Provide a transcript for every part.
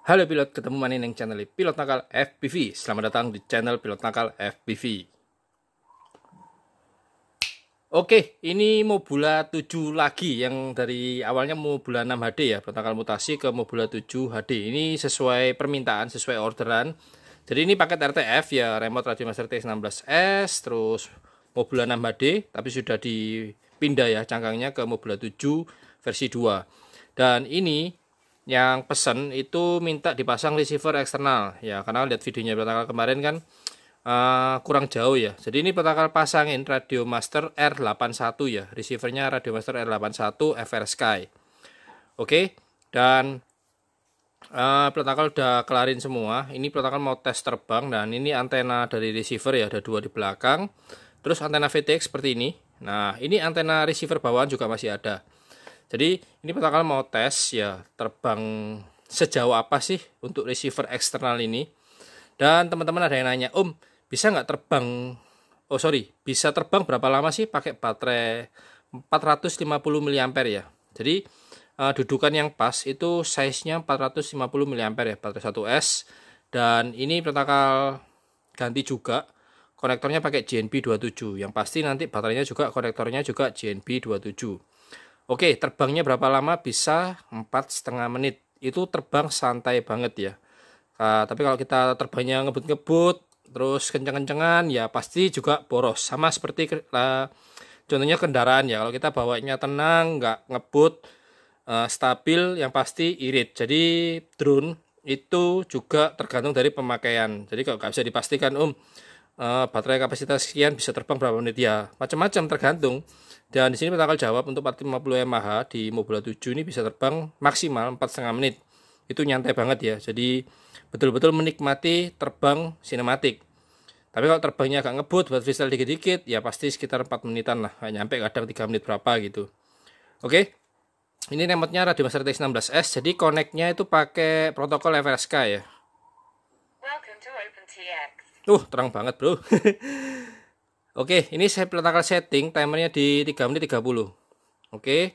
Halo pilot, ketemu mana yang channel Pilot Nakal FPV. Selamat datang di channel Pilot Nakal FPV. Oke, ini Mobula 7 lagi yang dari awalnya Mobula 6 HD ya, Pilot Nakal mutasi ke Mobula 7 HD. Ini sesuai permintaan, sesuai orderan. Jadi ini paket RTF ya, remote Radio Master TX16S, terus Mobula 6 HD, tapi sudah dipindah ya cangkangnya ke Mobula 7 versi 2. Dan ini yang pesen itu minta dipasang receiver eksternal ya, karena lihat videonya pertama kemarin kan kurang jauh ya. Jadi ini pertama pasangin Radio Master R81 ya, receivernya Radio Master R81 FR Sky. Oke, dan protokol udah kelarin semua. Ini protokol mau tes terbang, dan ini antena dari receiver ya, ada dua di belakang. Terus antena VTX seperti ini. Nah, ini antena receiver bawahan juga masih ada. Jadi ini protokol mau tes ya, terbang sejauh apa sih untuk receiver eksternal ini. Dan teman-teman ada yang nanya, Om, bisa nggak terbang, bisa terbang berapa lama sih pakai baterai 450 mAh ya. Jadi dudukan yang pas itu size-nya 450 mAh ya, baterai 1S. Dan ini protokol ganti juga, konektornya pakai JNB27. Yang pasti nanti baterainya juga, konektornya juga JNB27. Oke, terbangnya berapa lama? Bisa 4,5 menit. Itu terbang santai banget ya. Tapi kalau kita terbangnya ngebut-ngebut, terus kenceng-kencengan, ya pasti juga boros. Sama seperti contohnya kendaraan ya. Kalau kita bawanya tenang, nggak ngebut, stabil, yang pasti irit. Jadi drone itu juga tergantung dari pemakaian. Jadi kalau nggak bisa dipastikan, baterai kapasitas sekian bisa terbang berapa menit ya, macam-macam tergantung. Dan di sini bakal jawab untuk 450 mAh di Mobula 7 ini bisa terbang maksimal 4,5 menit. Itu nyantai banget ya. Jadi betul-betul menikmati terbang sinematik. Tapi kalau terbangnya agak ngebut, buat freestyle dikit-dikit, ya pasti sekitar 4 menitan lah. Nggak nyampe, kadang 3 menit berapa gitu. Oke. Ini remote-nya Radio Master TX16S. Jadi connect-nya itu pakai protokol FRSK ya. Terang banget bro. Oke, ini saya letakkan setting timernya di 3 menit 30. Oke.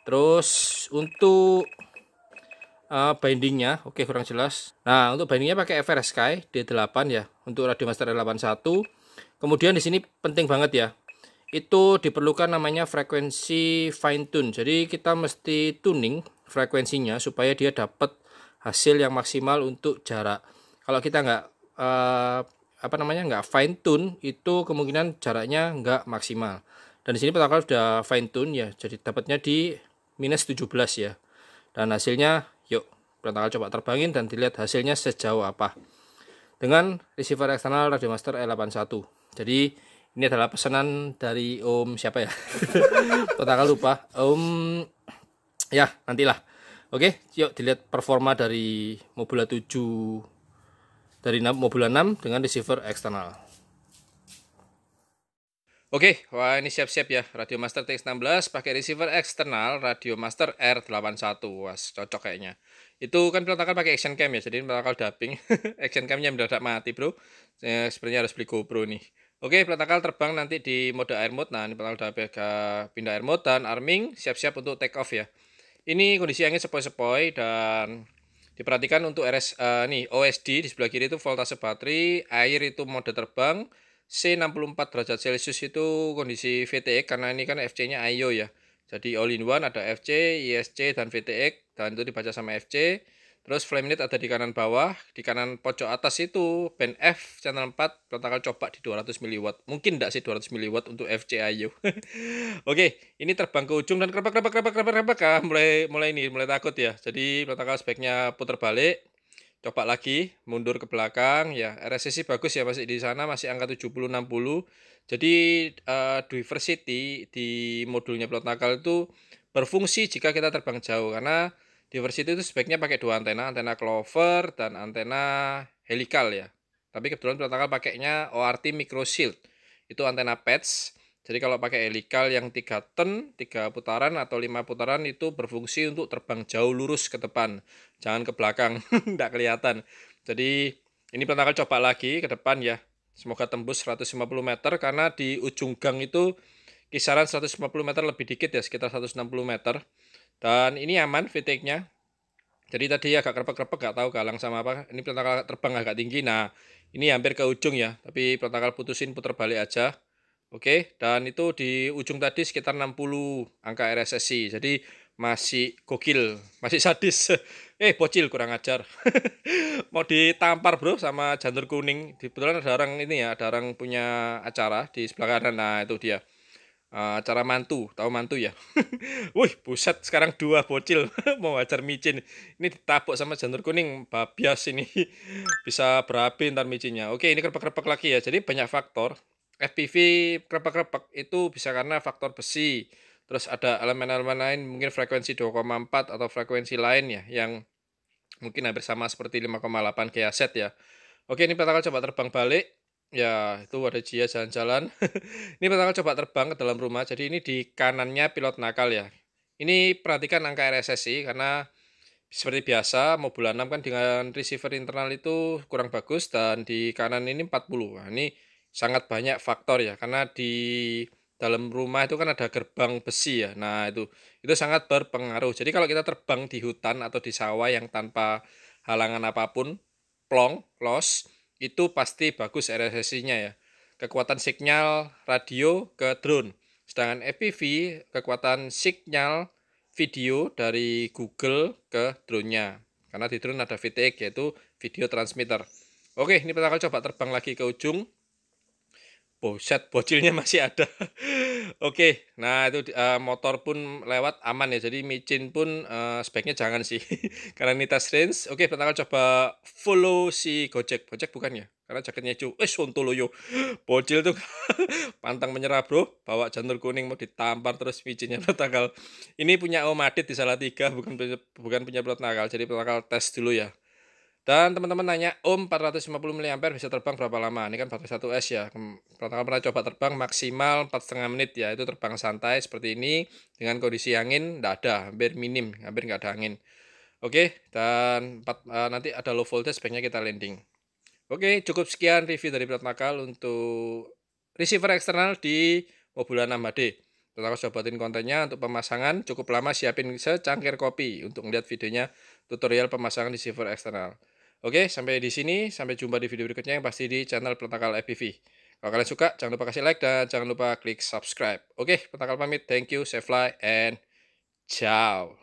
Terus untuk bindingnya, oke, kurang jelas. Nah, untuk bindingnya pakai FR Sky D8 ya, untuk Radio Master R81. Kemudian di sini penting banget ya, itu diperlukan namanya frekuensi fine tune. Jadi kita mesti tuning frekuensinya supaya dia dapat hasil yang maksimal untuk jarak. Kalau kita nggak nggak fine tune, itu kemungkinan jaraknya nggak maksimal. Dan di sini protokol sudah fine tune ya, jadi dapatnya di minus 17 ya. Dan hasilnya, yuk protokol coba terbangin dan dilihat hasilnya sejauh apa dengan receiver eksternal Radio Master R81. Jadi ini adalah pesanan dari Om siapa ya? Protokol lupa. Ya nantilah. Oke, yuk dilihat performa dari Mobula 7 dari Mobula 6 dengan receiver eksternal. Oke, wah ini siap-siap ya, Radio Master TX16 pakai receiver eksternal Radio Master R81. Wah, cocok kayaknya. Itu kan peletakan pakai action cam ya, jadi peletakan dubbing. Action camnya mendadak mati bro. Sebenarnya harus beli GoPro nih. Oke, peletakan terbang nanti di mode air mode. Nah, ini peletakan udah pindah air mode dan arming siap-siap untuk take off ya. Ini kondisi angin sepoi-sepoi, dan diperhatikan untuk OSD di sebelah kiri itu voltase baterai, air itu mode terbang, C64 derajat Celcius itu kondisi VTX, karena ini kan FC-nya IO ya. Jadi all in one, ada FC, ISC, dan VTX, dan itu dibaca sama FC. Terus flame net ada di kanan bawah, di kanan pojok atas itu band F channel 4, protokol coba di 200 mW. Mungkin enggak sih 200 mW untuk FC IO. Oke, ini terbang ke ujung dan kerebak mulai takut ya. Jadi protokol speknya putar balik, coba lagi mundur ke belakang ya. RSSI bagus ya, masih di sana, masih angka 70-60. Jadi diversity di modulnya pilot nakal itu berfungsi jika kita terbang jauh, karena diversity itu speknya pakai dua antena clover dan antena helical ya. Tapi kebetulan pilot nakal pakainya ORT Micro Shield. Itu antena patch. Jadi kalau pakai helical yang 3 turn, 3 putaran atau 5 putaran itu berfungsi untuk terbang jauh lurus ke depan. Jangan ke belakang, tidak kelihatan. Jadi ini pilot nakal coba lagi ke depan ya. Semoga tembus 150 meter, karena di ujung gang itu kisaran 150 meter lebih dikit ya, sekitar 160 meter. Dan ini aman VTX-nya. Jadi tadi agak krepek-krepek nggak tahu galang sama apa. Ini pelontakal terbang agak tinggi. Nah, ini hampir ke ujung ya. Tapi pelontakal putusin putar balik aja. Oke, dan itu di ujung tadi sekitar 60 angka RSSI. Jadi masih gokil, masih sadis. Bocil kurang ajar. Mau ditampar bro sama jantur kuning. Kebetulan ada orang ini ya, ada orang punya acara di sebelah kanan. Nah, itu dia. Acara mantu, tahu mantu ya? Wih, buset, sekarang dua bocil mau ajar micin. Ini ditabok sama jantur kuning, babias ini. Bisa berapi ntar micinnya. Oke, ini krepek-krepek lagi ya. Jadi banyak faktor. FPV krepek-krepek itu bisa karena faktor besi. Terus ada elemen-elemen lain, mungkin frekuensi 2,4 atau frekuensi lain ya, yang mungkin hampir sama seperti 5,8 GHz ya. Oke, ini pertama coba terbang balik. Ya, itu ada Jia jalan-jalan. Ini pertama coba terbang ke dalam rumah. Jadi ini di kanannya pilot nakal ya. Ini perhatikan angka RSSI karena seperti biasa Mobula 6 kan dengan receiver internal itu kurang bagus dan di kanan ini 40. Nah, ini sangat banyak faktor ya karena di dalam rumah itu kan ada gerbang besi ya. Nah, itu sangat berpengaruh. Jadi kalau kita terbang di hutan atau di sawah yang tanpa halangan apapun, plong, los, itu pasti bagus RSSI-nya ya. Kekuatan sinyal radio ke drone. Sedangkan FPV kekuatan sinyal video dari Google ke drone-nya. Karena di drone ada VTX yaitu video transmitter. Oke, ini kita akan coba terbang lagi ke ujung. Buset, bocilnya masih ada. Oke, nah itu motor pun lewat aman ya. Jadi micin pun sebaiknya jangan sih. Karena ini test range. Oke, pertama coba follow si Gojek. Gojek bukan ya? Karena jaketnya cu. Sontoloyo. Bocil tuh pantang menyerah bro. Bawa jantur kuning mau ditampar terus micinnya nakal. Ini punya Om Adit di Salatiga. Bukan punya pilot nakal. Jadi nakal tes dulu ya. Dan teman-teman nanya, Om 450 mAh bisa terbang berapa lama? Ini kan baterai 1S ya. Pertama pernah coba terbang maksimal 4,5 menit ya. Itu terbang santai seperti ini. Dengan kondisi angin, tidak ada. Hampir minim, hampir nggak ada angin. Oke, dan nanti ada low voltage, sebaiknya kita landing. Oke, cukup sekian review dari pilot nakal untuk receiver eksternal di Mobula 6HD. Kita coba buatin kontennya untuk pemasangan. Cukup lama siapin secangkir kopi untuk melihat videonya tutorial pemasangan receiver eksternal. Oke, sampai di sini. Sampai jumpa di video berikutnya yang pasti di channel Petakal FPV. Kalau kalian suka, jangan lupa kasih like dan jangan lupa klik subscribe. Oke, Petakal pamit. Thank you, save fly, and ciao.